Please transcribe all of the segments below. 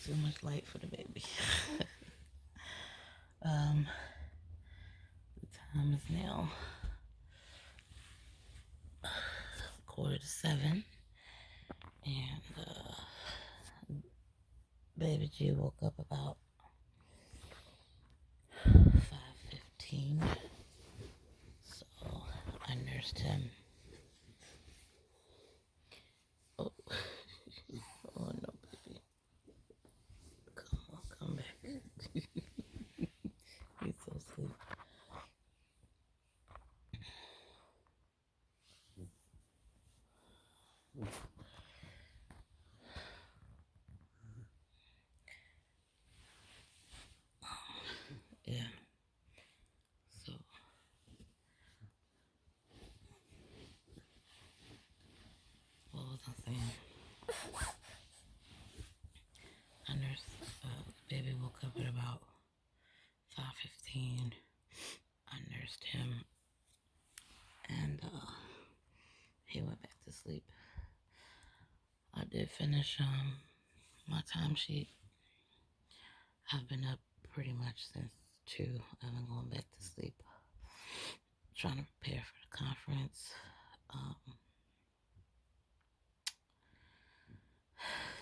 too much light for the baby. The time is now 6:45, and baby G woke up about 5:15, so I nursed him. Oh, oh no, baby, come on, come back. He's so asleep. Yeah. So what was I saying? I nursed. Baby woke up at about 5:15. I nursed him, and he went back to sleep. I did finish my timesheet. I've been up pretty much since 2. I've been going back to sleep, trying to prepare for the conference.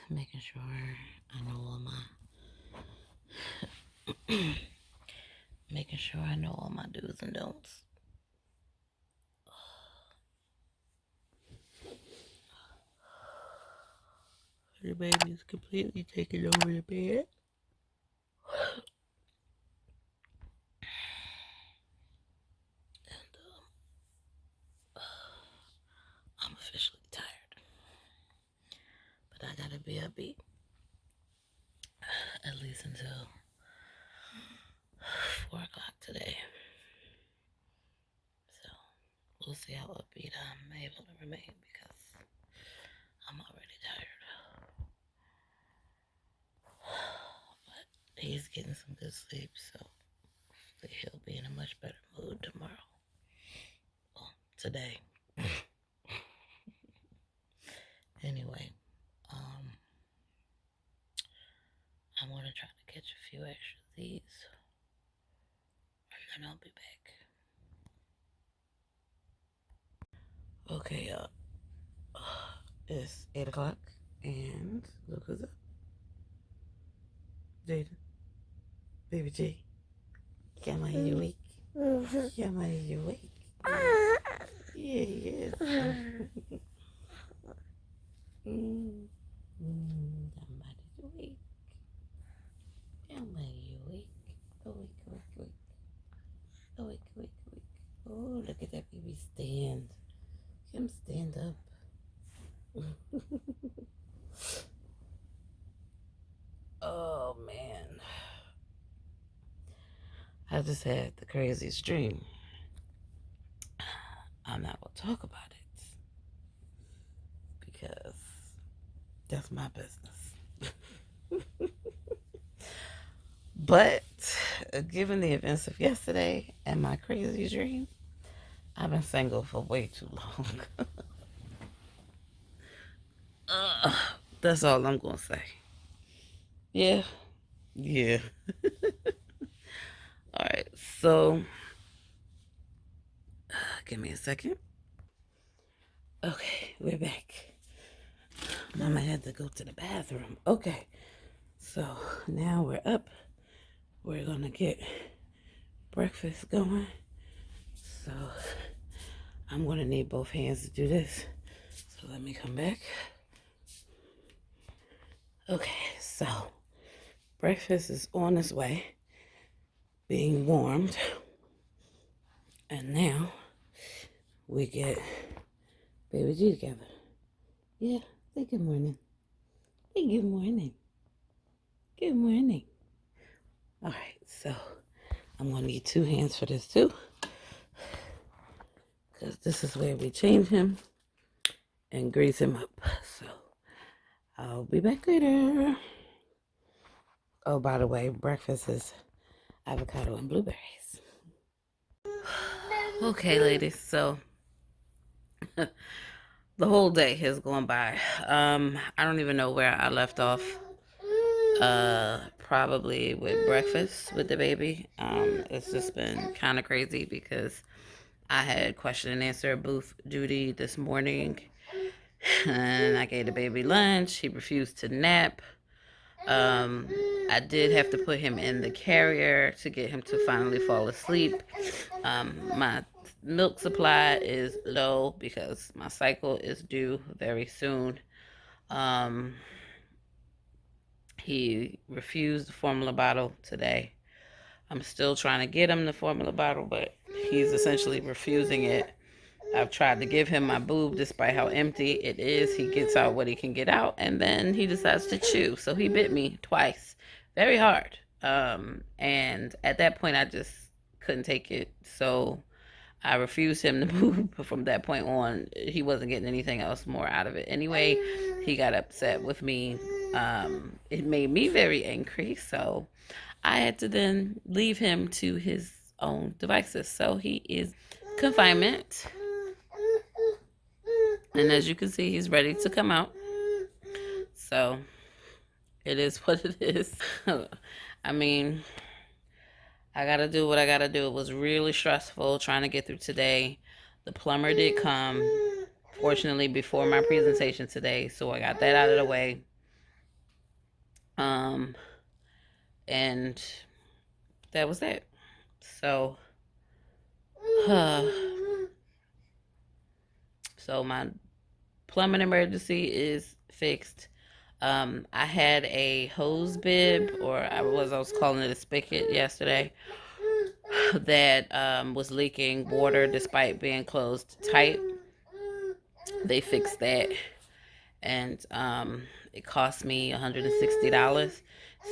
Making sure I know all my do's and don'ts. The baby's completely taking over the bed. And I'm officially tired. But I gotta be upbeat. At least until 4 o'clock today. So we'll see how upbeat I'm able to remain, because I'm already tired. But he's getting some good sleep, so he'll be in a much better mood tomorrow. Well, today. Anyway, I'm gonna try to catch a few extra of these, and then I'll be back. Okay, y'all. It's 8 o'clock, and look who's up. Jaden. Baby G. Am I awake? Am I awake? Yeah, he is. Somebody's awake. Am I awake? Awake, awake, awake. Awake, awake, awake. Oh, look at that baby stand. Him stand up. Oh, man. I just had the craziest dream. I'm not going to talk about it, because that's my business. But given the events of yesterday and my crazy dream, I've been single for way too long. That's all I'm going to say. Yeah. All right, so give me a second. Okay, we're back. Mama had to go to the bathroom. Okay, so now we're up. We're gonna get breakfast going. So I'm gonna need both hands to do this. So let me come back. Okay, so breakfast is on its way, being warmed. And now we get Baby G together. Yeah, say good morning. Say good morning. Good morning. All right, so I'm going to need 2 hands for this too, because this is where we change him and grease him up. So I'll be back later. Oh, by the way, breakfast is avocado and blueberries. Okay, ladies, so the whole day has gone by. I don't even know where I left off. Probably with breakfast with the baby. It's just been kind of crazy because I had question and answer booth duty this morning, and I gave the baby lunch. He refused to nap. Um, I did have to put him in the carrier to get him to finally fall asleep. My milk supply is low because my cycle is due very soon. Um, he refused the formula bottle today. I'm still trying to get him the formula bottle, but he's essentially refusing it. I've tried to give him my boob despite how empty it is. He gets out what he can get out, and then he decides to chew. So he bit me twice, very hard. And at that point, I just couldn't take it. So I refused him the boob. From that point on, he wasn't getting anything else more out of it. Anyway, he got upset with me. It made me very angry. So I had to then leave him to his own devices. So he is confinement. And as you can see, he's ready to come out. So it is what it is. I mean, I gotta do what I gotta do. It was really stressful trying to get through today. The plumber did come, fortunately, before my presentation today, so I got that out of the way. And that was it. So, so my plumbing emergency is fixed. I had a hose bib, or I was calling it a spigot yesterday, that was leaking water despite being closed tight. They fixed that, and it cost me $160.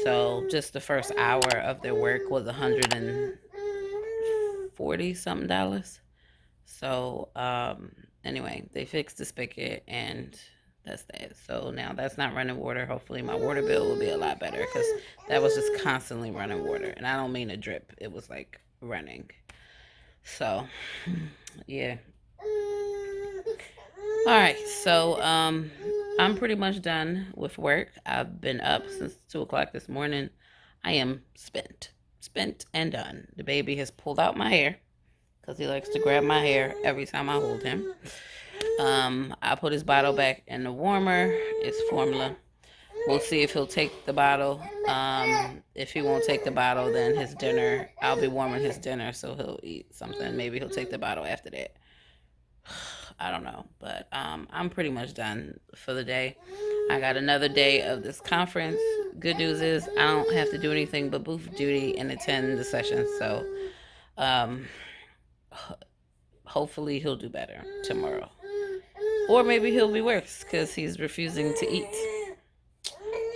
So just the first hour of their work was $140 something dollars. So anyway, they fixed the spigot, and that's that. So now that's not running water. Hopefully my water bill will be a lot better, because that was just constantly running water. And I don't mean a drip. It was like running. So yeah. All right. So I'm pretty much done with work. I've been up since 2 o'clock this morning. I am spent and done. The baby has pulled out my hair because he likes to grab my hair every time I hold him. I put his bottle back in the warmer. It's formula. We'll see if he'll take the bottle. If he won't take the bottle, then his dinner, I'll be warming his dinner, so he'll eat something. Maybe he'll take the bottle after that. I don't know, but I'm pretty much done for the day. I got another day of this conference. Good news is I don't have to do anything but booth duty and attend the session, so hopefully he'll do better tomorrow. Or maybe he'll be worse because he's refusing to eat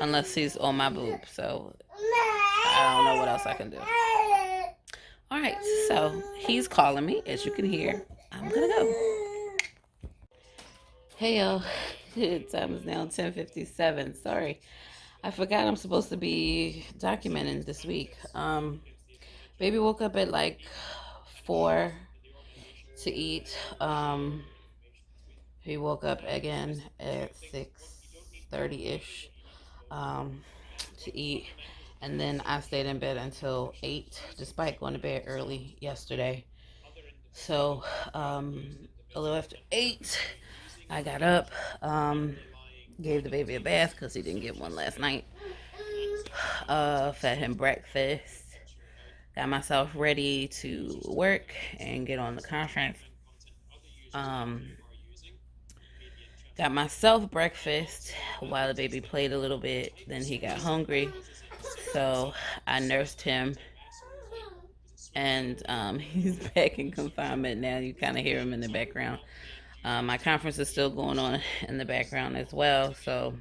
unless he's on my boob. So I don't know what else I can do. All right, so he's calling me, as you can hear. I'm gonna go. Hey y'all, time is now 10:57. Sorry, I forgot I'm supposed to be documenting this week. Baby woke up at like 4 to eat. He woke up again at 6:30ish to eat, and then I stayed in bed until 8, despite going to bed early yesterday. So a little after 8, I got up, gave the baby a bath because he didn't get one last night. Fed him breakfast. Got myself ready to work and get on the conference. Got myself breakfast while the baby played a little bit. Then he got hungry, so I nursed him. And he's back in confinement now. You kind of hear him in the background. My conference is still going on in the background as well, so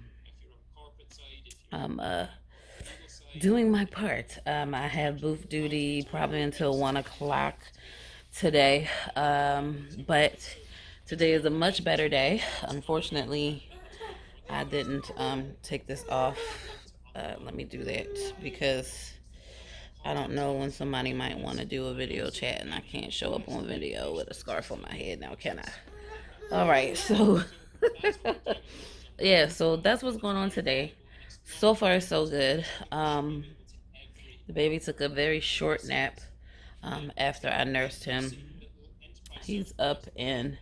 I'm doing my part. I have booth duty probably until 1 o'clock today, but today is a much better day. Unfortunately, I didn't take this off. Let me do that because I don't know when somebody might want to do a video chat and I can't show up on video with a scarf on my head now, can I? All right, so yeah, so that's what's going on today. So far, so good. The baby took a very short nap after I nursed him. He's up and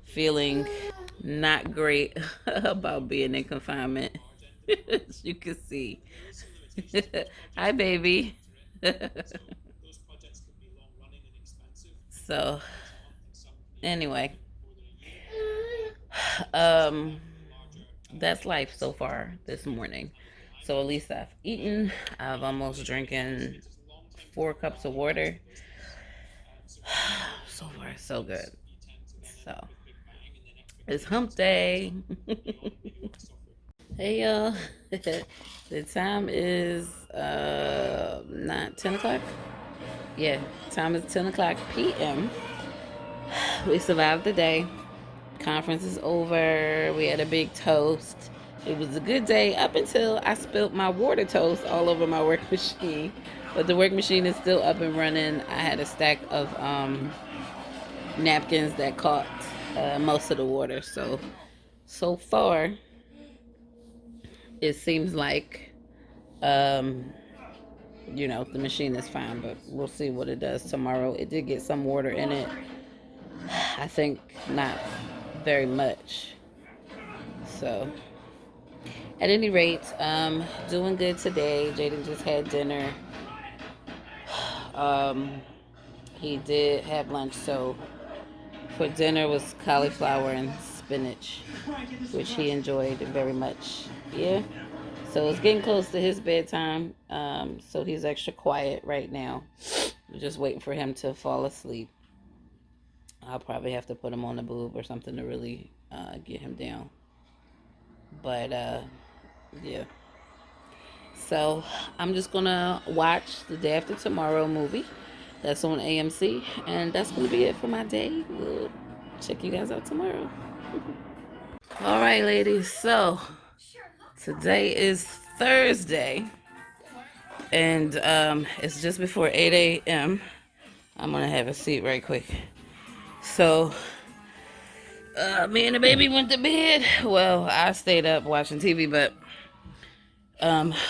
feeling not great about being in confinement. As you can see. Hi, baby. So, anyway, um, that's life so far this morning. So at least I've eaten. I've almost drinking 4 cups of water. So far, so good. So it's hump day. Hey y'all. The time is not 10 o'clock. Yeah, time is 10 o'clock p.m. We survived the day. Conference is over. We had a big toast. It was a good day up until I spilled my water toast all over my work machine. But the work machine is still up and running. I had a stack of napkins that caught most of the water. So far, it seems like, the machine is fine. But we'll see what it does tomorrow. It did get some water in it. I think not very much. So, at any rate, doing good today. Jaden just had dinner. Um, he did have lunch, so for dinner was cauliflower and spinach, which he enjoyed very much. Yeah. So it's getting close to his bedtime. So he's extra quiet right now. We're just waiting for him to fall asleep. I'll probably have to put him on a boob or something to really get him down. But yeah. So I'm just gonna watch the Day After Tomorrow movie that's on AMC, and that's gonna be it for my day. We'll check you guys out tomorrow. All right, ladies. So today is Thursday, and it's just before 8 a.m. I'm gonna have a seat right quick. So me and the baby went to bed. Well, I stayed up watching TV, but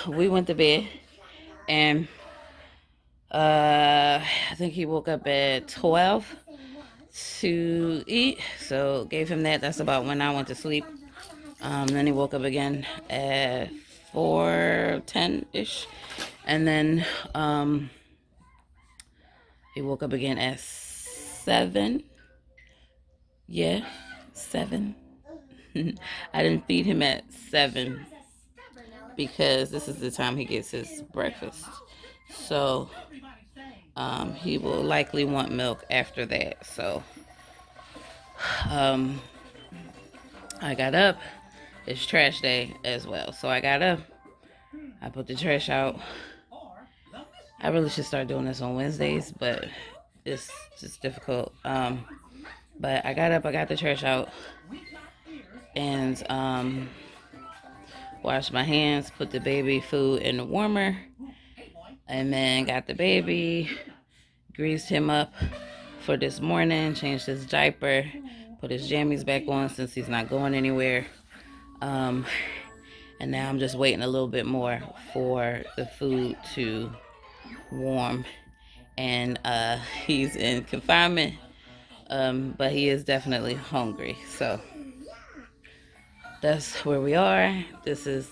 we went to bed, and I think he woke up at 12 to eat, so gave him that. That's about when I went to sleep. Then he woke up again at 4:10 ish, and then he woke up again at 7. Yeah, 7. I didn't feed him at 7 because this is the time he gets his breakfast. So he will likely want milk after that. So I got up. It's trash day as well. So I got up. I put the trash out. I really should start doing this on Wednesdays, but it's just difficult. But I got up. I got the trash out. And washed my hands. Put the baby food in the warmer. And then got the baby. Greased him up for this morning. Changed his diaper. Put his jammies back on since he's not going anywhere. And now I'm just waiting a little bit more for the food to warm. And he's in confinement, but he is definitely hungry. So that's where we are. This is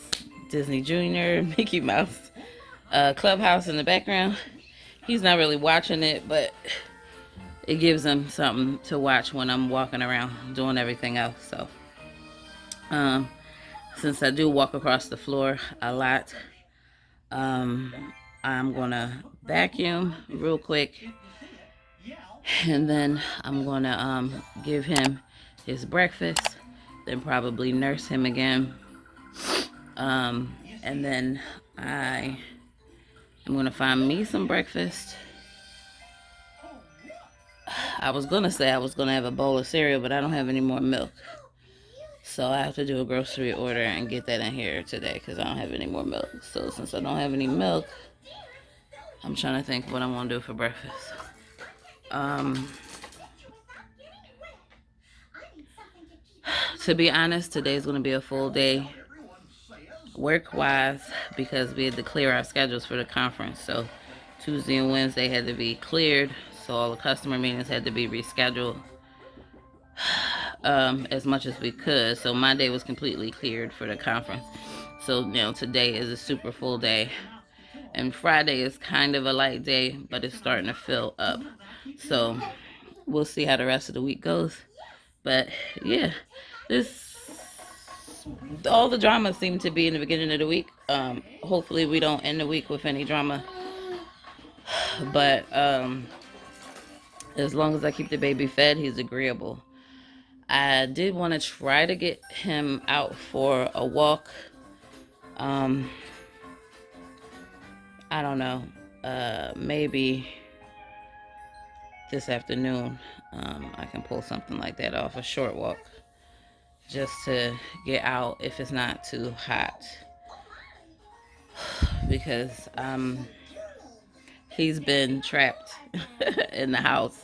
Disney Junior, Mickey Mouse Clubhouse in the background. He's not really watching it, but it gives him something to watch when I'm walking around doing everything else. So since I do walk across the floor a lot, I'm gonna vacuum real quick, and then I'm gonna give him his breakfast, then probably nurse him again, and then I am gonna find me some breakfast. I was gonna say I was gonna have a bowl of cereal, but I don't have any more milk. So I have to do a grocery order and get that in here today because I don't have any more milk. So since I don't have any milk, I'm trying to think what I'm going to do for breakfast. To be honest, today's going to be a full day work-wise, because we had to clear our schedules for the conference. So Tuesday and Wednesday had to be cleared, so all the customer meetings had to be rescheduled as much as we could. So my day was completely cleared for the conference. So today is a super full day, and Friday is kind of a light day, but it's starting to fill up. So we'll see how the rest of the week goes. But yeah, all the drama seemed to be in the beginning of the week. Hopefully we don't end the week with any drama. But as long as I keep the baby fed, he's agreeable. I did want to try to get him out for a walk. I don't know. Maybe this afternoon I can pull something like that off, a short walk, just to get out if it's not too hot, because he's been trapped in the house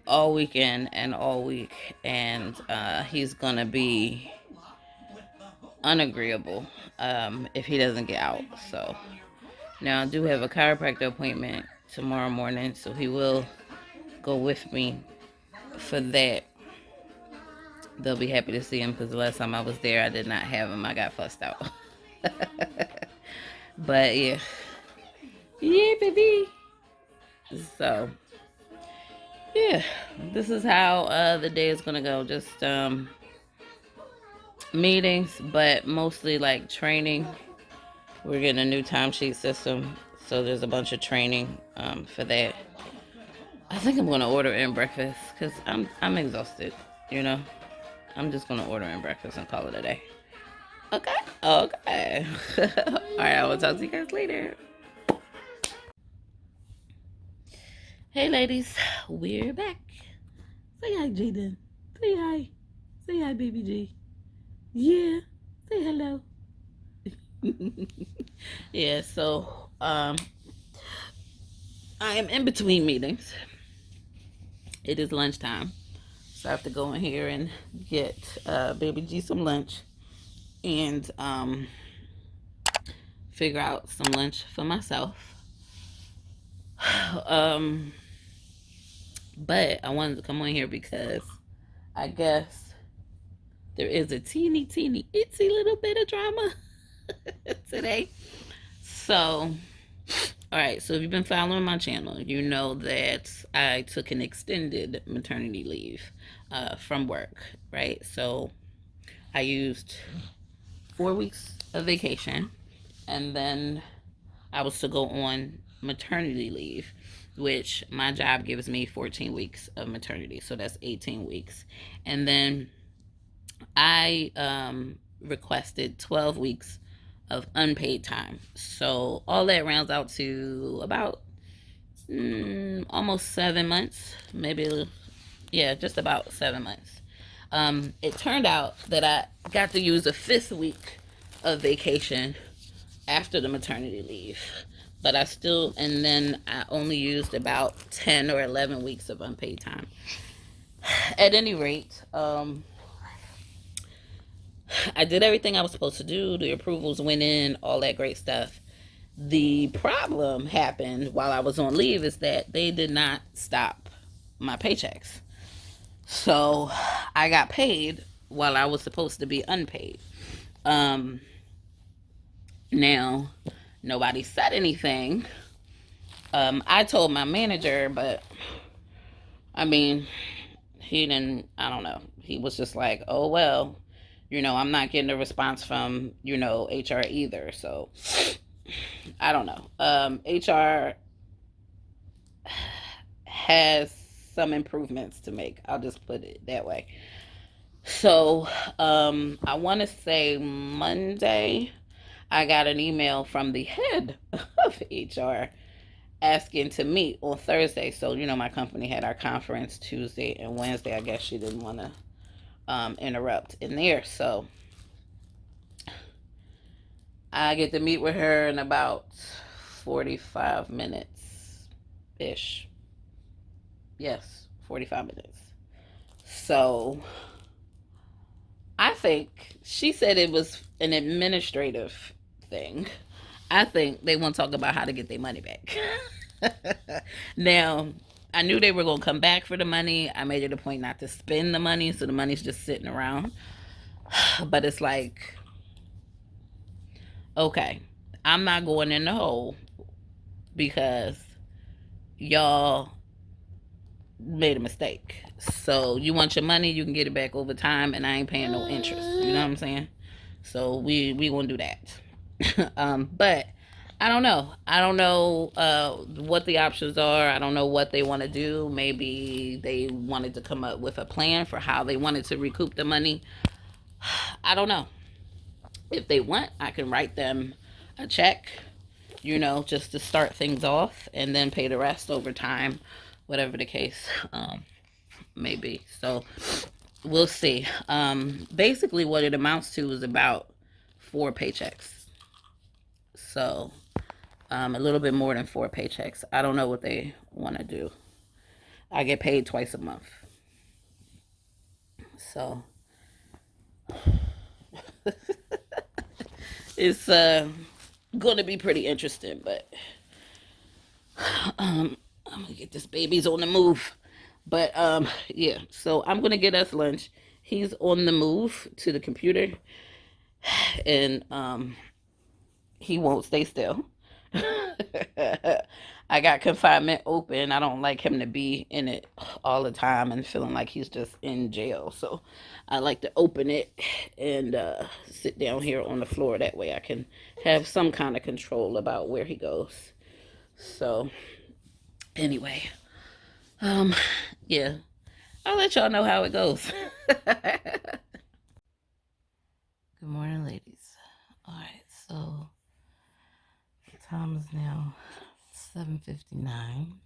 all weekend and all week, and he's gonna be unagreeable if he doesn't get out. So now I do have a chiropractor appointment tomorrow morning, so he will go with me for that. They'll be happy to see him, because the last time I was there I did not have him. I got fussed out. But yeah, baby. So yeah, this is how the day is gonna go. Just meetings, but mostly like training. We're getting a new timesheet system, so there's a bunch of training for that. I think I'm gonna order in breakfast, because I'm exhausted. I'm just gonna order in breakfast and call it a day. Okay. All right, I will talk to you guys later. Hey ladies, we're back. Say hi, Jaden. Say hi. Say hi, baby G. Yeah. Say hello. Yeah, so I am in between meetings. It is lunchtime, so I have to go in here and get baby G some lunch, and figure out some lunch for myself. But I wanted to come on here because I guess there is a teeny itsy little bit of drama today. So, all right, so if you've been following my channel, you know that I took an extended maternity leave from work, right? So I used 4 weeks of vacation, and then I was to go on maternity leave, which my job gives me 14 weeks of maternity, so that's 18 weeks. And then I requested 12 weeks of unpaid time. So all that rounds out to about almost 7 months, maybe, yeah, just about 7 months. It turned out that I got to use a 5th week of vacation after the maternity leave, but and then I only used about 10 or 11 weeks of unpaid time. At any rate, I did everything I was supposed to do. The approvals went in, all that great stuff. The problem happened while I was on leave is that they did not stop my paychecks. So I got paid while I was supposed to be unpaid. Now, nobody said anything. I told my manager, but I mean, he didn't, I don't know. He was just like, oh, well, I'm not getting a response from, HR either. So I don't know. HR has some improvements to make. I'll just put it that way. So I want to say Monday, I got an email from the head of HR asking to meet on Thursday. So, my company had our conference Tuesday and Wednesday. I guess she didn't want to interrupt in there. So I get to meet with her in about 45 minutes-ish. Yes, 45 minutes. So I think she said it was an administrative thing. I think they want to talk about how to get their money back. Now, I knew they were going to come back for the money. I made it a point not to spend the money, so the money's just sitting around. But it's like, okay, I'm not going in the hole because y'all made a mistake. So you want your money, you can get it back over time, and I ain't paying no interest. You know what I'm saying? So we gonna do that. But I don't know. I don't know what the options are. I don't know what they want to do. Maybe they wanted to come up with a plan for how they wanted to recoup the money. I don't know. If they want, I can write them a check, you know, just to start things off, and then pay the rest over time, whatever the case may be. So we'll see. Basically, what it amounts to is about 4 paychecks. So a little bit more than 4 paychecks. I don't know what they want to do. I get paid twice a month. So it's going to be pretty interesting, but I'm going to get this baby's on the move. But yeah, so I'm going to get us lunch. He's on the move to the computer, and he won't stay still. I got confinement open. I don't like him to be in it all the time and feeling like he's just in jail. So I like to open it and sit down here on the floor. That way I can have some kind of control about where he goes. So anyway, yeah, I'll let y'all know how it goes. Good morning, ladies. All right, so the time is now 7:59.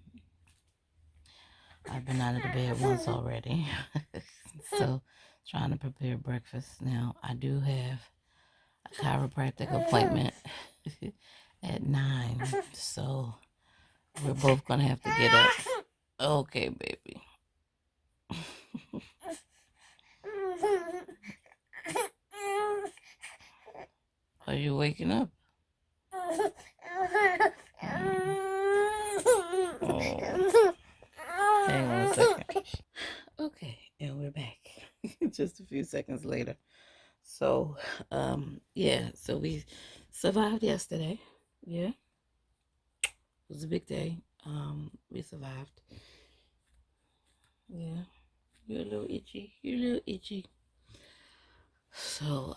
I've been out of the bed once already. So trying to prepare breakfast now. I do have a chiropractic appointment at 9. So we're both gonna have to get up. Okay, baby. Are you waking up? Oh. Hang on a second. Okay, and we're back. Just a few seconds later. So, yeah, so we survived yesterday. Yeah. It was a big day. We survived. Yeah. You're a little itchy. You're a little itchy. So,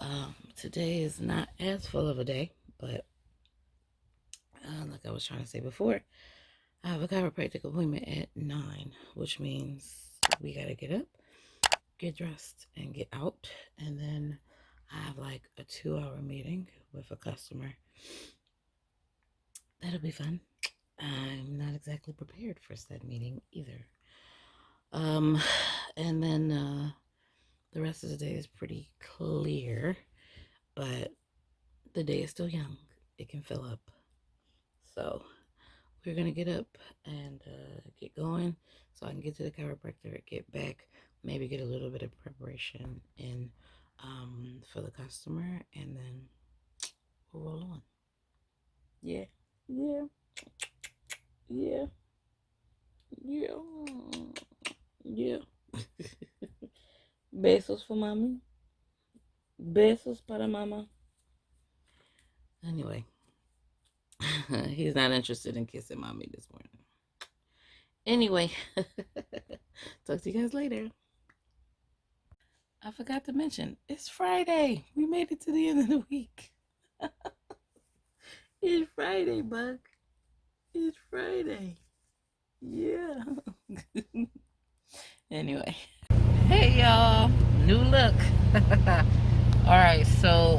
today is not as full of a day, but like I was trying to say before, I have a chiropractic appointment at 9, which means we gotta get up, get dressed, and get out. And then I have like a 2-hour meeting with a customer. That'll be fun. I'm not exactly prepared for said meeting either. And then the rest of the day is pretty clear, but the day is still young. It can fill up. So we're gonna get up and get going so I can get to the chiropractor, get back, maybe get a little bit of preparation in for the customer, and then we'll roll on. Yeah. Yeah. Yeah. Yeah. Yeah. Besos for mommy. Besos para mama. Anyway, he's not interested in kissing mommy this morning. Anyway, talk to you guys later. I forgot to mention, it's Friday. We made it to the end of the week. It's Friday, Buck. It's Friday. Yeah. Anyway. Hey, y'all. New look. Alright, so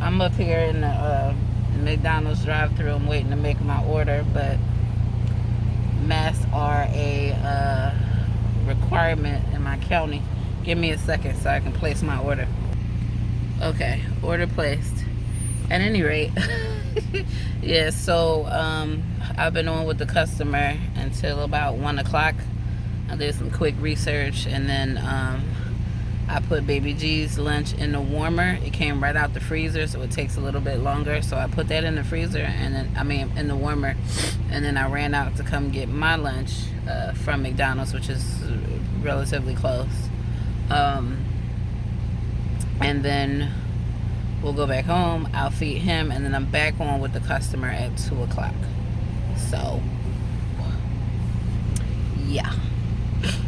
I'm up here in the McDonald's drive-thru. I'm waiting to make my order, but masks are a requirement in my county. Give me a second so I can place my order. Okay, order placed. At any rate, yeah, so I've been on with the customer until about 1 o'clock. I did some quick research, and then I I put baby G's lunch in the warmer. It came right out the freezer, so it takes a little bit longer. So I put that in the freezer, and then in the warmer, and then I ran out to come get my lunch from McDonald's, which is relatively close. And then we'll go back home. I'll feed him, and then I'm back on with the customer at 2 o'clock. So, yeah.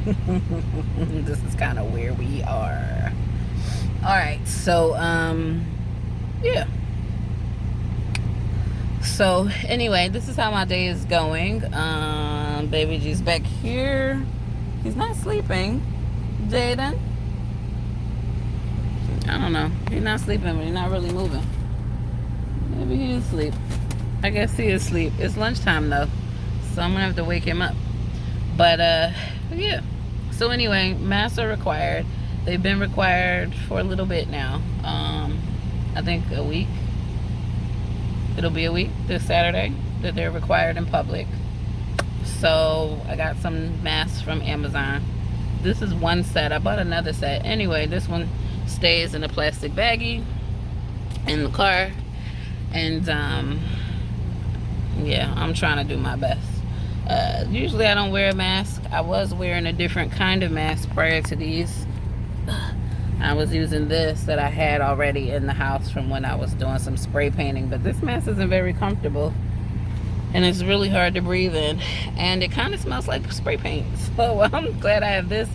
This is kind of where we are. Alright, so, yeah. So, anyway, this is how my day is going. Baby G's back here. He's not sleeping. Jaden? I don't know. He's not sleeping, but he's not really moving. Maybe he is asleep. I guess he is asleep. It's lunchtime, though, so I'm gonna have to wake him up. But, yeah. So anyway, masks are required. They've been required for a little bit now. I think a week. It'll be a week this Saturday that they're required in public. So I got some masks from Amazon. This is one set. I bought another set. Anyway, this one stays in a plastic baggie in the car. And, yeah, I'm trying to do my best. Usually I don't wear a mask. I was wearing a different kind of mask prior to these. I was using this that I had already in the house from when I was doing some spray painting, but this mask isn't very comfortable, and it's really hard to breathe in, and it kind of smells like spray paint. So I'm glad I have this.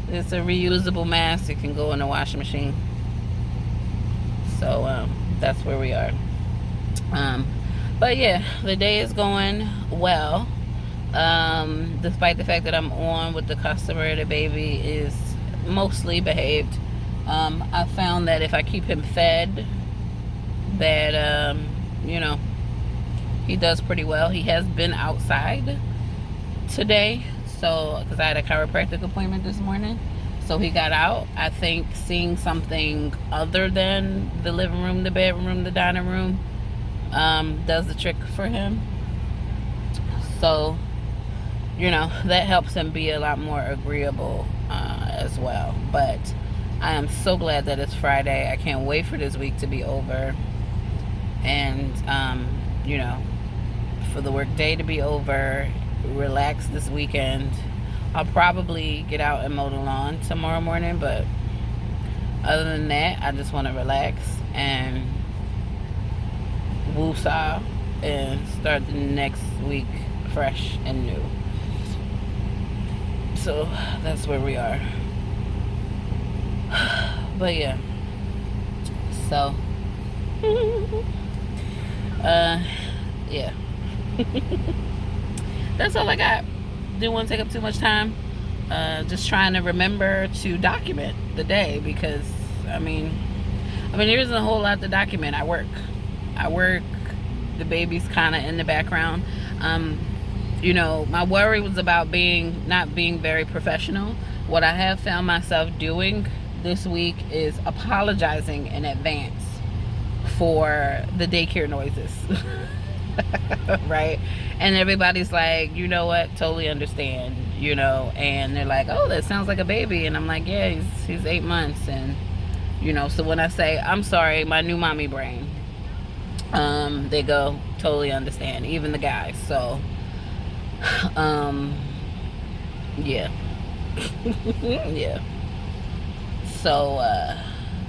It's a reusable mask. It can go in the washing machine. So that's where we are. But yeah, the day is going well. Despite the fact that I'm on with the customer, the baby is mostly behaved. I found that if I keep him fed, that, you know, he does pretty well. He has been outside today, so, because I had a chiropractic appointment this morning, so he got out. I think seeing something other than the living room, the bedroom, the dining room, does the trick for him. So, you know, that helps him be a lot more agreeable as well. But I am so glad that it's Friday. I can't wait for this week to be over, and you know, for the work day to be over, relax this weekend. I'll probably get out and mow the lawn tomorrow morning, but other than that, I just want to relax and woosah and start the next week fresh and new. So that's where we are. But yeah, so yeah. That's all I got. Didn't want to take up too much time. Just trying to remember to document the day, because I mean there isn't a whole lot to document. I work. The baby's kind of in the background. You know, my worry was about not being very professional. What I have found myself doing this week is apologizing in advance for the daycare noises. Right? And everybody's like, you know what, totally understand, you know, and they're like, oh, that sounds like a baby, and I'm like, yeah, he's 8 months, and you know, so when I say, I'm sorry, my new mommy brain, they go, totally understand, even the guys. So yeah. Yeah. So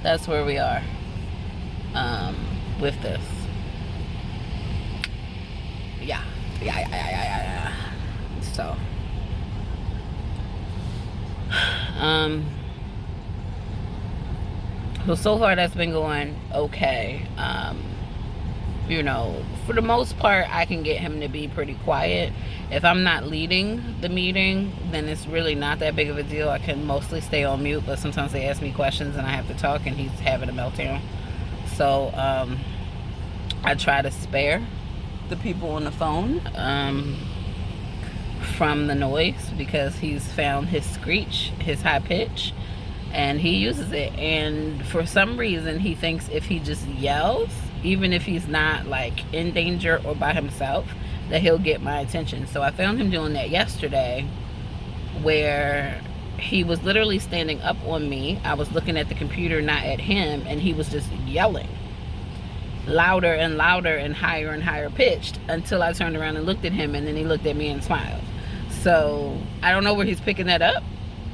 that's where we are with this. Yeah. So so far that's been going okay. You know, for the most part, I can get him to be pretty quiet. If I'm not leading the meeting, then it's really not that big of a deal. I can mostly stay on mute, but sometimes they ask me questions and I have to talk, and he's having a meltdown. So I try to spare the people on the phone from the noise, because he's found his screech, his high pitch, and he uses it. And for some reason, he thinks if he just yells, even if he's not like in danger or by himself, that he'll get my attention. So I found him doing that yesterday, where he was literally standing up on me. I was looking at the computer, not at him, and he was just yelling louder and louder and higher pitched until I turned around and looked at him, and then he looked at me and smiled. So I don't know where he's picking that up.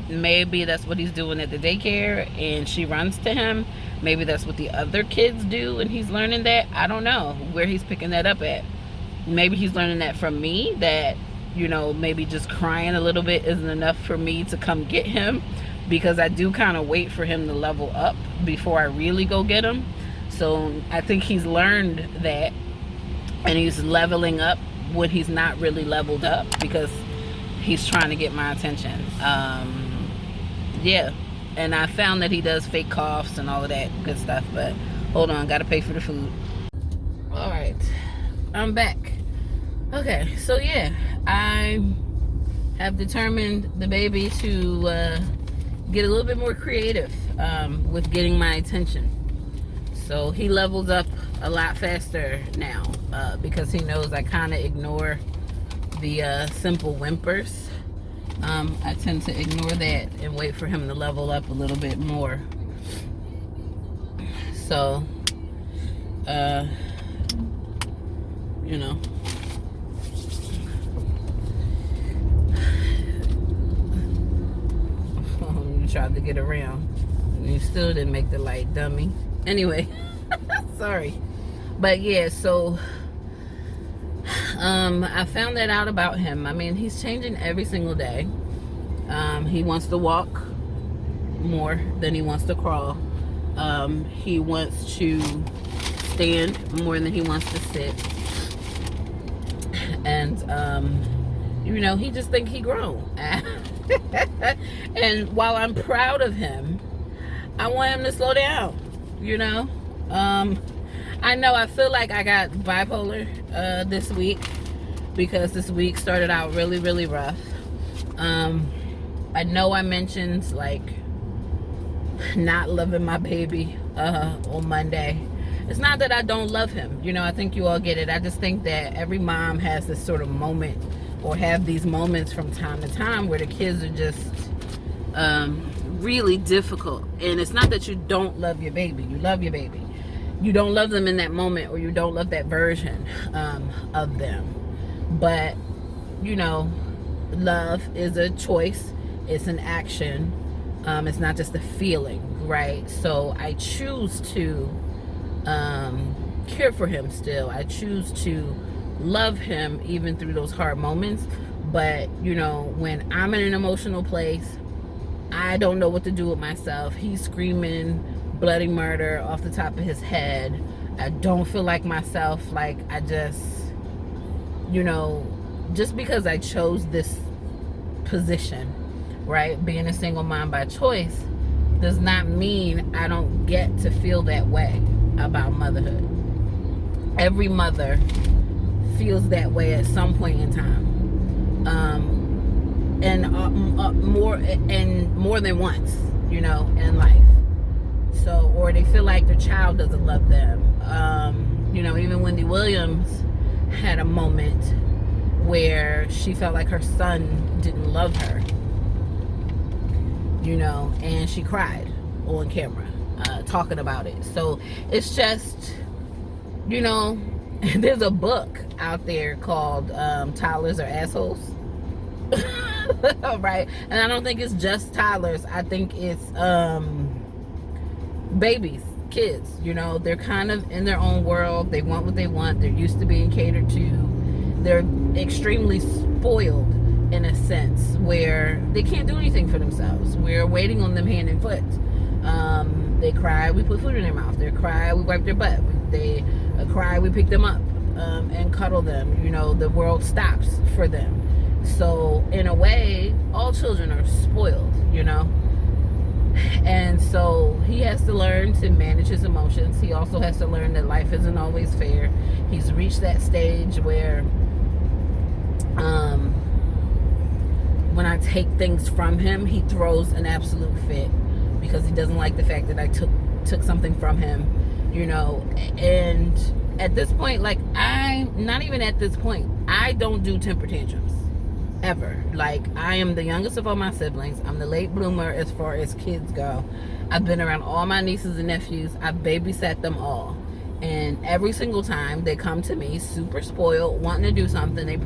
Maybe that's what he's doing at the daycare and she runs to him. Maybe that's what the other kids do and he's learning that. I don't know where he's picking that up at. Maybe he's learning that from me, that, you know, maybe just crying a little bit isn't enough for me to come get him, because I do kind of wait for him to level up before I really go get him. So I think he's learned that, and he's leveling up when he's not really leveled up, because he's trying to get my attention. Yeah, and I found that he does fake coughs and all of that good stuff, but hold on, gotta pay for the food. All right, I'm back. Okay, so yeah, I have determined the baby to get a little bit more creative with getting my attention. So he levels up a lot faster now because he knows I kind of ignore the simple whimpers. I tend to ignore that and wait for him to level up a little bit more. So, you know. You tried to get around. You still didn't make the light, dummy. Anyway, sorry. But yeah, so I found that out about him. I mean, he's changing every single day. He wants to walk more than he wants to crawl. He wants to stand more than he wants to sit. And, you know, he just think he grown. And while I'm proud of him, I want him to slow down, you know? I know I feel like I got bipolar this week, because this week started out really, really rough. I know I mentioned like not loving my baby on Monday. It's not that I don't love him, you know, I think you all get it. I just think that every mom has this sort of moment, or have these moments from time to time, where the kids are just really difficult. And it's not that you don't love your baby, you love your baby. You don't love them in that moment, or you don't love that version of them. But, you know, love is a choice. It's an action. It's not just a feeling, right? So I choose to care for him still. I choose to love him even through those hard moments. But, you know, when I'm in an emotional place, I don't know what to do with myself. He's screaming bloody murder off the top of his head. I don't feel like myself. Like, I just, you know, just because I chose this position, right, being a single mom by choice, does not mean I don't get to feel that way about motherhood. Every mother feels that way at some point in time, and more than once, you know, in life. So, or they feel like their child doesn't love them. You know, even Wendy Williams had a moment where she felt like her son didn't love her, you know, and she cried on camera talking about it. So it's just, you know, there's a book out there called Toddlers Are Assholes. Right? And I don't think it's just toddlers. I think it's babies, kids, you know, they're kind of in their own world. They want what they want. They're used to being catered to. They're extremely spoiled in a sense, where they can't do anything for themselves. We're waiting on them hand and foot. They cry, we put food in their mouth. They cry, we wipe their butt. They cry, we pick them up and cuddle them. You know, the world stops for them. So in a way, all children are spoiled, you know. And so he has to learn to manage his emotions. He also has to learn that life isn't always fair. He's reached that stage where when I take things from him, he throws an absolute fit, because he doesn't like the fact that I took something from him, you know. And at this point, like, not even at this point, I don't do temper tantrums. ever. Like, I am the youngest of all my siblings. I'm the late bloomer as far as kids go. I've been around all my nieces and nephews. I've babysat them all. And every single time they come to me super spoiled, wanting to do something they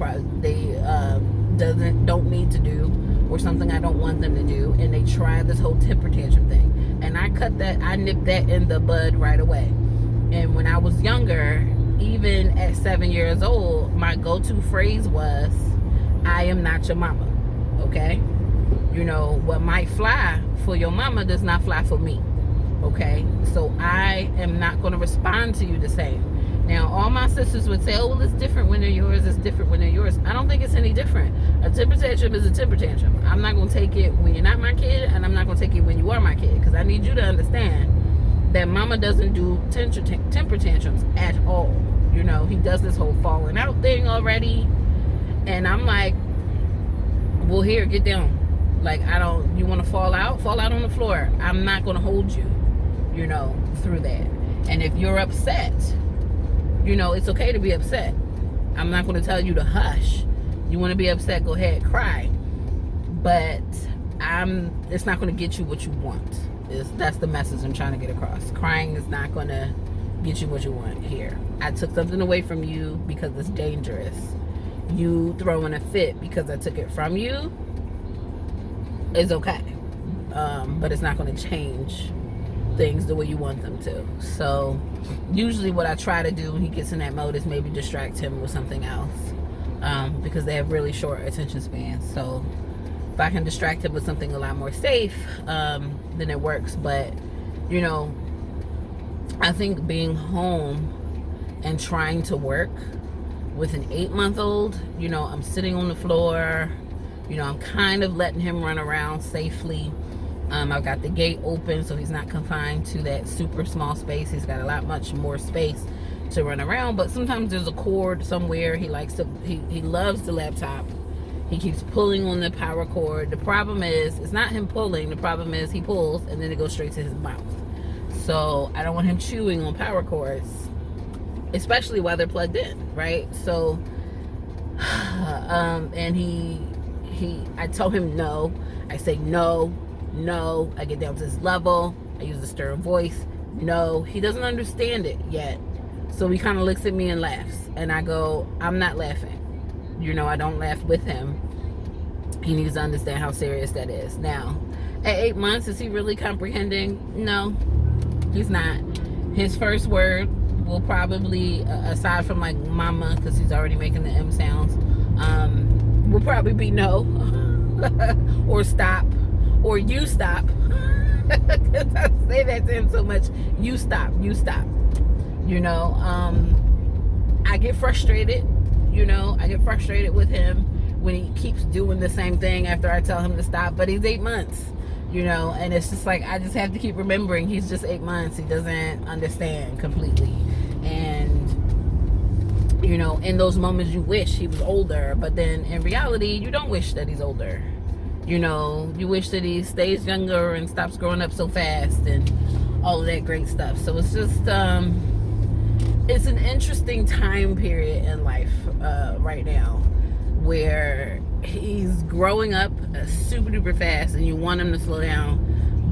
don't need to do, or something I don't want them to do, and they try this whole temper tantrum thing. And I nipped that in the bud right away. And when I was younger, even at 7 years old, my go-to phrase was, I am not your mama, okay? You know, what might fly for your mama does not fly for me, okay? So I am not going to respond to you the same. Now, all my sisters would say, oh, well, it's different when they're yours, it's different when they're yours. I don't think it's any different. A temper tantrum is a temper tantrum. I'm not going to take it when you're not my kid, and I'm not going to take it when you are my kid, because I need you to understand that mama doesn't do temper tantrums at all. You know, he does this whole falling out thing already, and I'm like, well, here, get down. Like, you want to fall out on the floor. I'm not going to hold you, you know, through that. And if you're upset, you know, it's okay to be upset. I'm not going to tell you to hush. You want to be upset, go ahead, cry. But it's not going to get you what you want. That's the message I'm trying to get across. Crying is not going to get you what you want here. I took something away from you because it's dangerous. You throwing a fit because I took it from you is okay. But it's not going to change things the way you want them to. So usually what I try to do when he gets in that mode is maybe distract him with something else, because they have really short attention spans. So if I can distract him with something a lot more safe, then it works. But you know, I think being home and trying to work with an 8-month-old, you know, I'm sitting on the floor, you know, I'm kind of letting him run around safely. I've got the gate open so he's not confined to that super small space. He's got much more space to run around, but sometimes there's a cord somewhere. He loves the laptop. He keeps pulling on the power cord. The problem is, it's not him pulling. The problem is he pulls and then it goes straight to his mouth. So I don't want him chewing on power cords, especially while they're plugged in, right? So, and I tell him no. I say no. I get down to his level. I use a stern voice. No, he doesn't understand it yet. So he kind of looks at me and laughs. And I go, I'm not laughing. You know, I don't laugh with him. He needs to understand how serious that is. Now, at 8 months, is he really comprehending? No, he's not. His first word will probably, aside from like mama, because he's already making the M sounds, will probably be no, or stop, or you stop. Because I say that to him so much. You stop. You know, I get frustrated. You know, I get frustrated with him when he keeps doing the same thing after I tell him to stop. But he's 8 months, you know, and it's just like, I just have to keep remembering he's just 8 months. He doesn't understand completely. And, you know, in those moments you wish he was older, but then in reality, you don't wish that he's older. You know, you wish that he stays younger and stops growing up so fast and all of that great stuff. So it's just, it's an interesting time period in life right now, where he's growing up super duper fast and you want him to slow down,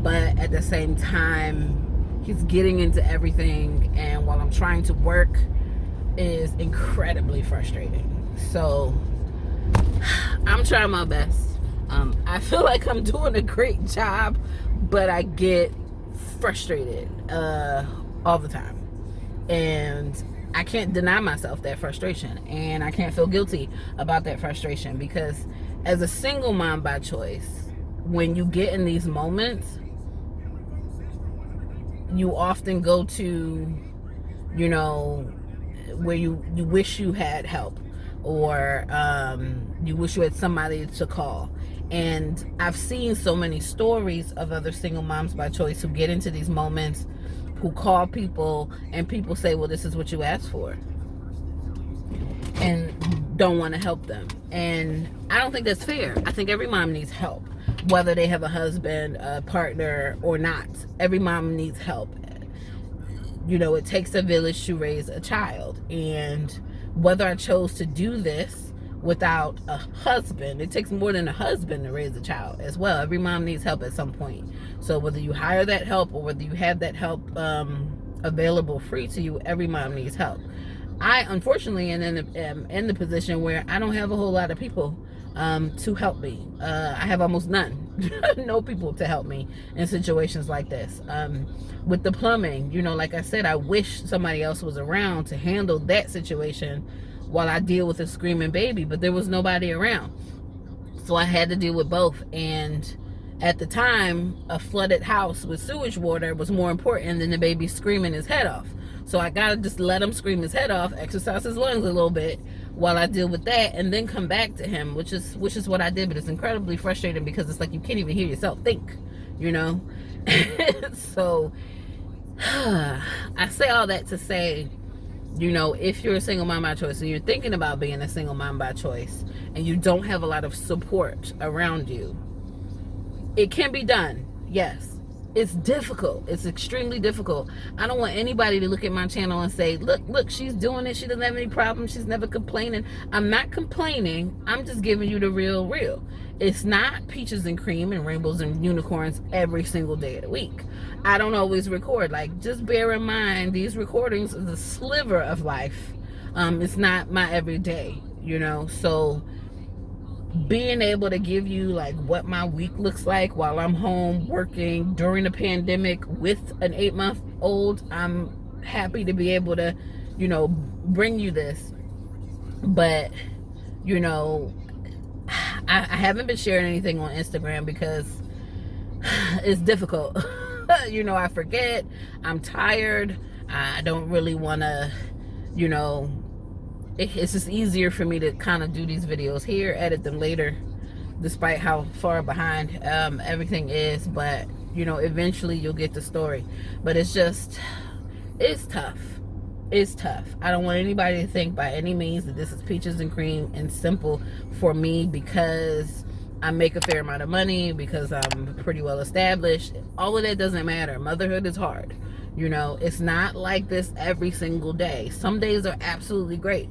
but at the same time he's getting into everything, and while I'm trying to work, is incredibly frustrating. So I'm trying my best. I feel like I'm doing a great job, but I get frustrated all the time. And I can't deny myself that frustration, and I can't feel guilty about that frustration, because as a single mom by choice, when you get in these moments, you often go to, you know, where you wish you had help, or you wish you had somebody to call. And I've seen so many stories of other single moms by choice who get into these moments, who call people, and people say, well, this is what you asked for, and don't want to help them. And I don't think that's fair. I think every mom needs help, whether they have a husband, a partner, or not. Every mom needs help. You know, it takes a village to raise a child. And whether I chose to do this without a husband. It takes more than a husband to raise a child as well. Every mom needs help at some point. So whether you hire that help or whether you have that help available free to you, every mom needs help. I unfortunately am in the position where I don't have a whole lot of people to help me. I have almost none. No people to help me in situations like this. With the plumbing, you know, like I said, I wish somebody else was around to handle that situation while I deal with a screaming baby, but there was nobody around. So I had to deal with both. And at the time, a flooded house with sewage water was more important than the baby screaming his head off. So I gotta just let him scream his head off, exercise his lungs a little bit while I deal with that, and then come back to him, which is what I did. But it's incredibly frustrating because it's like you can't even hear yourself think, you know. So I say all that to say, you know, if you're a single mom by choice, and you're thinking about being a single mom by choice, and you don't have a lot of support around you, it can be done. Yes. It's difficult. It's extremely difficult. I don't want anybody to look at my channel and say, look, she's doing it. She doesn't have any problems. She's never complaining. I'm not complaining. I'm just giving you the real. It's not peaches and cream and rainbows and unicorns every single day of the week. I don't always record. Like, just bear in mind, these recordings is a sliver of life. It's not my everyday, you know. So being able to give you like what my week looks like while I'm home working during the pandemic with an 8-month-old, I'm happy to be able to, you know, bring you this. But, you know, I haven't been sharing anything on Instagram because it's difficult. You know, I forget, I'm tired, I don't really want to, you know, it's just easier for me to kind of do these videos here, edit them later, despite how far behind everything is. But, you know, eventually you'll get the story. But it's just, it's tough. It's tough. I don't want anybody to think by any means that this is peaches and cream and simple for me because I make a fair amount of money, because I'm pretty well established. All of that doesn't matter. Motherhood is hard. You know, it's not like this every single day. Some days are absolutely great.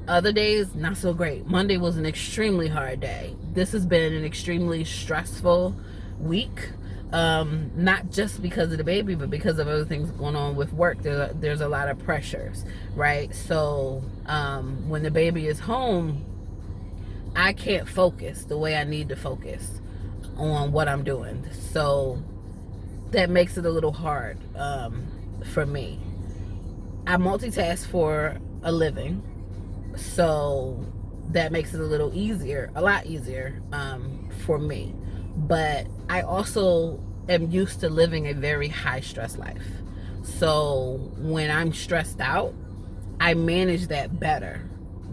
Other days, not so great. Monday was an extremely hard day. This has been an extremely stressful week. Not just because of the baby, but because of other things going on with work. There's a lot of pressures, right? So when the baby is home, I can't focus the way I need to focus on what I'm doing. So that makes it a little hard for me. I multitask for a living, so that makes it a lot easier for me. But I also am used to living a very high stress life. So when I'm stressed out, I manage that better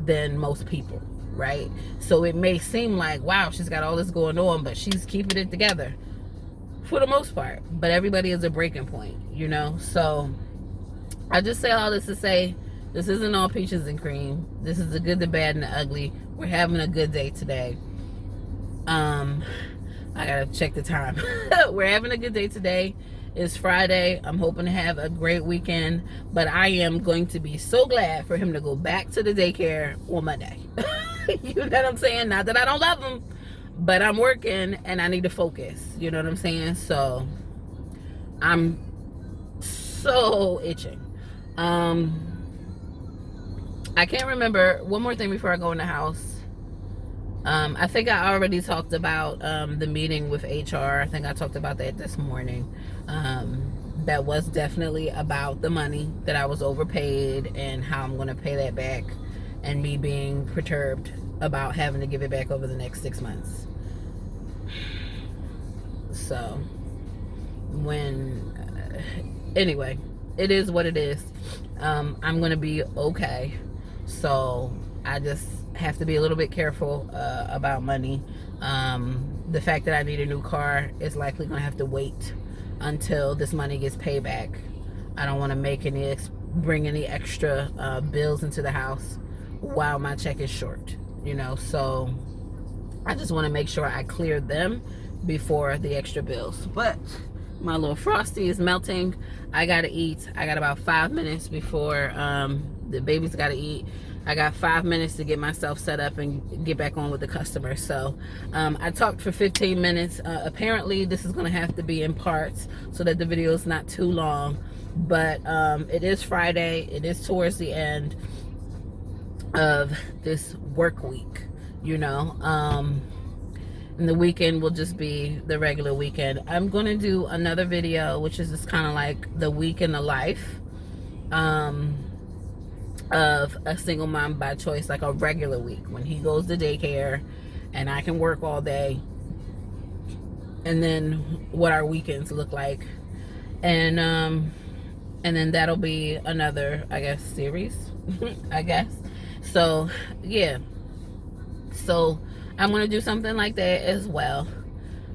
than most people, right? So it may seem like, wow, she's got all this going on, but she's keeping it together for the most part. But everybody is a breaking point, you know? So I just say all this to say, this isn't all peaches and cream. This is the good, the bad, and the ugly. We're having a good day today. I gotta check the time. We're having a good day today. It's Friday. I'm hoping to have a great weekend, but I am going to be so glad for him to go back to the daycare on Monday. You know what I'm saying? Not that I don't love him, but I'm working and I need to focus. You know what I'm saying? So I'm so itching. I can't remember. One more thing before I go in the house. I think I already talked about the meeting with HR. I think I talked about that this morning. That was definitely about the money that I was overpaid and how I'm going to pay that back, and me being perturbed about having to give it back over the next 6 months. So anyway, it is what it is. I'm going to be okay. So I just have to be a little bit careful about money. The fact that I need a new car is likely going to have to wait until this money gets paid back. I don't want to bring any extra bills into the house while my check is short, you know. So I just want to make sure I clear them before the extra bills. But my little Frosty is melting. I gotta eat. I got about 5 minutes before the baby's gotta eat. I got 5 minutes to get myself set up and get back on with the customer. So I talked for 15 minutes. Apparently this is going to have to be in parts so that the video is not too long. But it is Friday. It is towards the end of this work week, you know. And the weekend will just be the regular weekend. I'm going to do another video, which is just kind of like the week in the life of a single mom by choice, like a regular week when he goes to daycare and I can work all day, and then what our weekends look like, and then that'll be another, I guess, series. I guess. So yeah, so I'm gonna do something like that as well.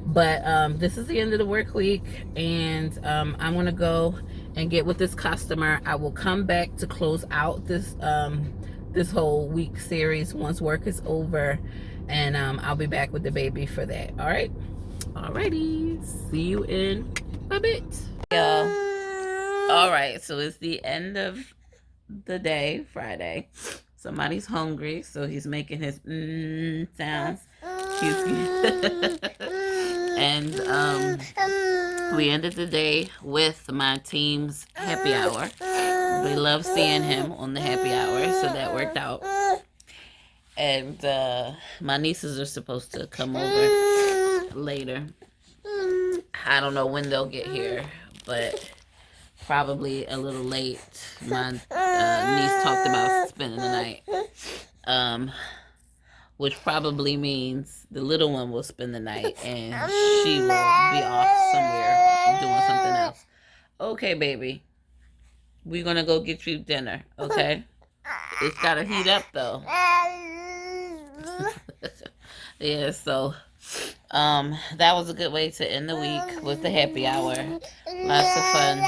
But this is the end of the work week, and I'm gonna go and get with this customer. I will come back to close out this this whole week series once work is over, and I'll be back with the baby for that. All right, alrighty, see you in a bit, y'all. All right, so it's the end of the day, Friday. Somebody's hungry, so he's making his sounds. Cute. And we ended the day with my team's happy hour. They love seeing him on the happy hour, so that worked out. And my nieces are supposed to come over later. I don't know when they'll get here, but probably a little late. My niece talked about spending the night. Which probably means the little one will spend the night and she will be off somewhere doing something else. Okay, baby. We're going to go get you dinner, okay? It's got to heat up, though. Yeah, so that was a good way to end the week with the happy hour. Lots of fun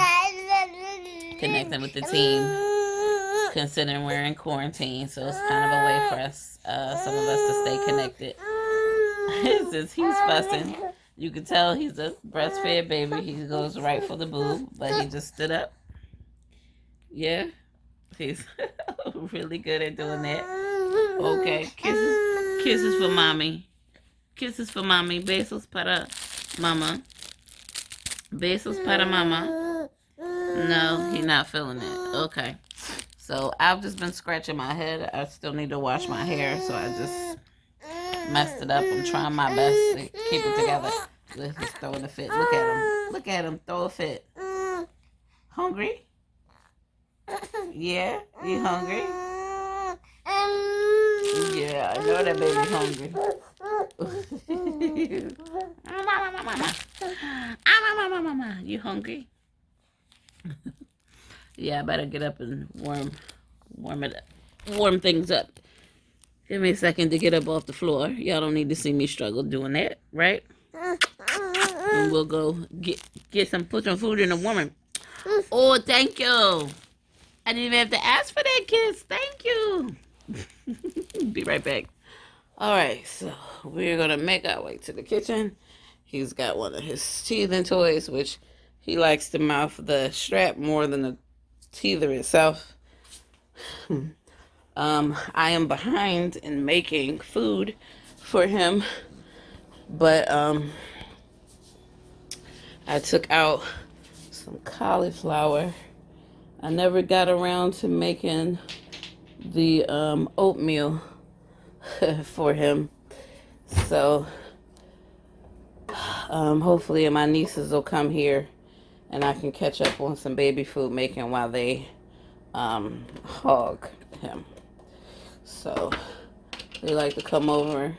connecting with the team, considering we're in quarantine, so it's kind of a way for us, some of us, to stay connected. Since he's fussing, you can tell he's a breastfed baby. He goes right for the boob, but he just stood up. Yeah, he's really good at doing that. Okay, kisses for mommy. Kisses for mommy. Besos para mama. Besos para mama. No, he's not feeling it. Okay. So I've just been scratching my head. I still need to wash my hair, so I just messed it up. I'm trying my best to keep it together. He's throwing a fit. Look at him. Look at him. Throw a fit. Hungry? Yeah? You hungry? Yeah, I know that baby's hungry. You hungry? Yeah, I better get up and warm things up. Give me a second to get up off the floor. Y'all don't need to see me struggle doing that, right? And we'll go put some food in the warmer. Oh, thank you. I didn't even have to ask for that kiss. Thank you. Be right back. All right, so we're gonna make our way to the kitchen. He's got one of his teething toys, which he likes to mouth the strap more than the teether itself. I am behind in making food for him, but I took out some cauliflower. I never got around to making the oatmeal for him, so hopefully my nieces will come here and I can catch up on some baby food making while they hog him. So they like to come over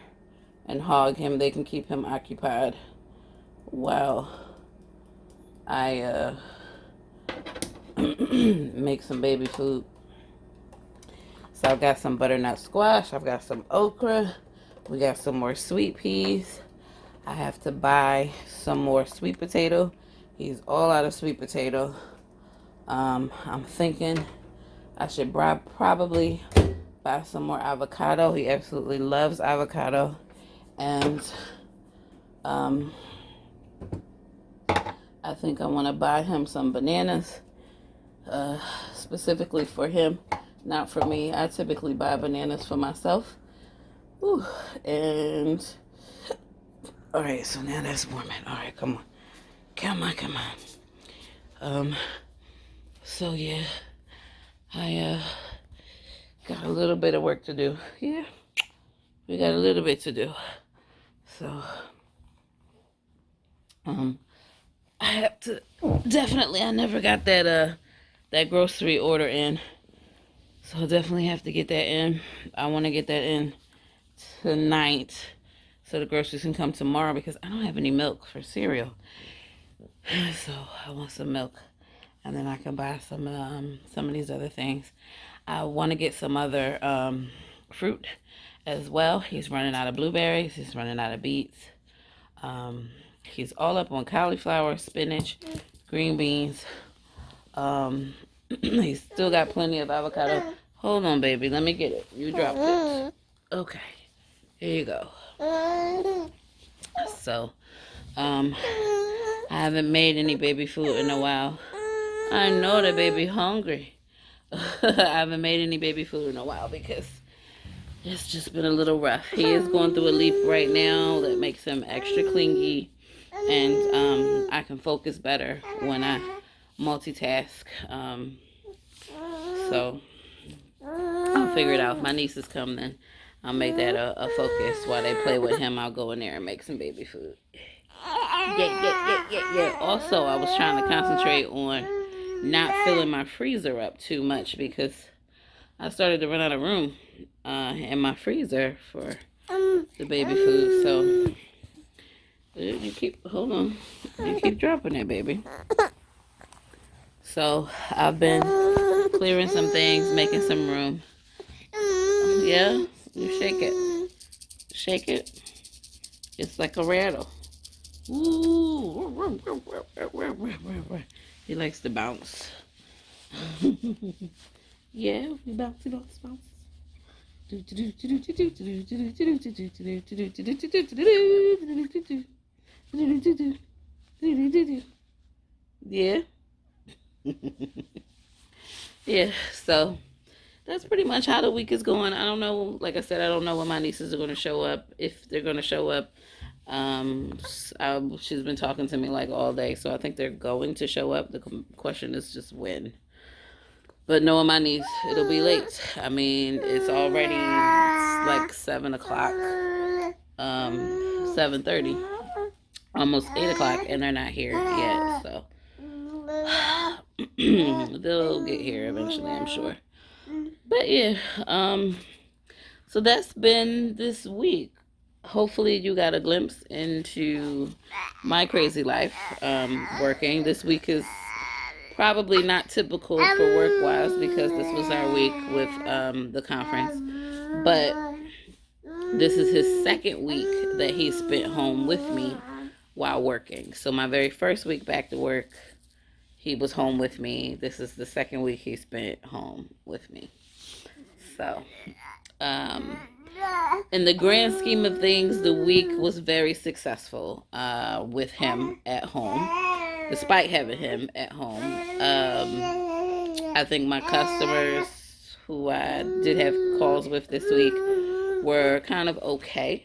and hog him. They can keep him occupied while I make some baby food. So I've got some butternut squash. I've got some okra. We got some more sweet peas. I have to buy some more sweet potato. He's all out of sweet potato. I'm thinking I should probably buy some more avocado. He absolutely loves avocado. And I think I want to buy him some bananas, specifically for him, not for me. I typically buy bananas for myself. Ooh, and all right, so now that's warming. All right, come on. Come on. So yeah, I got a little bit of work to do. Yeah, we got a little bit to do. So, I have to, definitely, I never got that grocery order in. So I definitely have to get that in. I want to get that in tonight so the groceries can come tomorrow because I don't have any milk for cereal. So I want some milk, and then I can buy some of these other things. I want to get some other fruit as well. He's running out of blueberries. He's running out of beets. He's all up on cauliflower, spinach, green beans. He's still got plenty of avocado. Hold on, baby. Let me get it. You dropped it. Okay. Here you go. So, I haven't made any baby food in a while. I know the baby hungry. I haven't made any baby food in a while because it's just been a little rough. He is going through a leap right now that makes him extra clingy, and I can focus better when I multitask. So I'll figure it out. If my nieces come, then I'll make that a focus. While they play with him, I'll go in there and make some baby food. Yeah. Also, I was trying to concentrate on not filling my freezer up too much because I started to run out of room in my freezer for the baby food. So you keep, hold on, you keep dropping it, baby. So I've been clearing some things, making some room. Yeah, you shake it. It's like a rattle. Ooh, he likes to bounce. Yeah, we bounce. Yeah. Yeah, so that's pretty much how the week is going. I don't know, like I said, I don't know when my nieces are going to show up, if they're going to show up. She's been talking to me like all day, so I think they're going to show up. The question is just when. But knowing my niece, it'll be late. I mean, it's already like 7 o'clock, 7:30, almost 8 o'clock, and they're not here yet, so they'll get here eventually, I'm sure. But yeah, so that's been this week. Hopefully you got a glimpse into my crazy life working. This week is probably not typical for work-wise because this was our week with the conference. But this is his second week that he spent home with me while working. So my very first week back to work, he was home with me. This is the second week he spent home with me. So, in the grand scheme of things, the week was very successful with him at home, despite having him at home. I think my customers who I did have calls with this week were kind of okay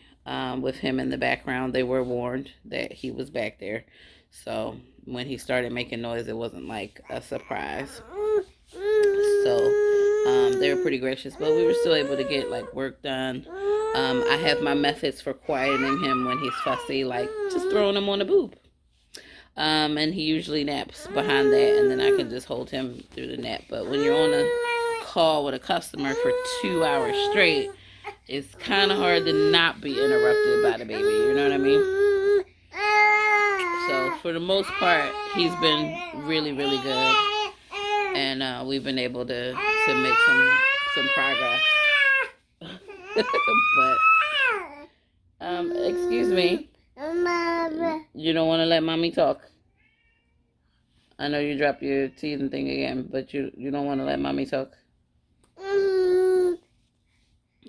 with him in the background. They were warned that he was back there. So when he started making noise, it wasn't like a surprise. So they were pretty gracious, but we were still able to get like work done. I have my methods for quieting him when he's fussy, like just throwing him on the boob. And he usually naps behind that, and then I can just hold him through the nap. But when you're on a call with a customer for 2 hours straight, it's kind of hard to not be interrupted by the baby. You know what I mean? So for the most part, he's been really, really good. And we've been able to make some progress. But excuse me. You don't want to let mommy talk. I know you dropped your teething thing again, but you don't want to let mommy talk.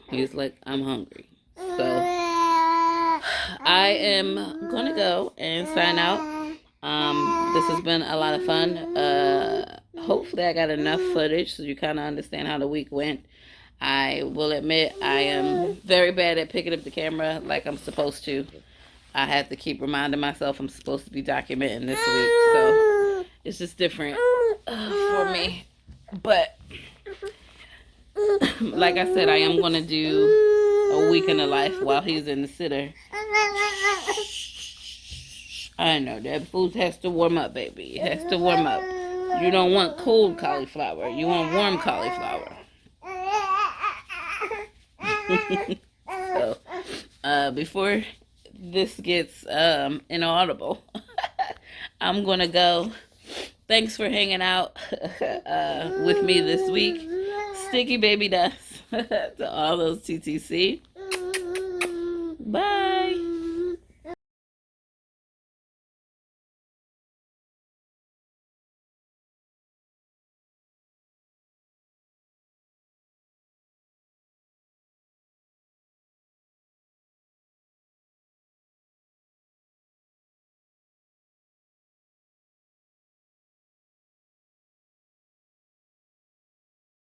He's like, I'm hungry. So I am gonna go and sign out. This has been a lot of fun. hopefully I got enough footage so you kind of understand how the week went. I will admit I am very bad at picking up the camera like I'm supposed to. I have to keep reminding myself I'm supposed to be documenting this week, so it's just different for me. But like I said, I am going to do a week in the life while he's in the sitter. I know that food has to warm up, baby. It has to warm up. You don't want cold cauliflower. You want warm cauliflower. So, before this gets inaudible, I'm going to go. Thanks for hanging out with me this week. Sticky baby dust to all those TTC.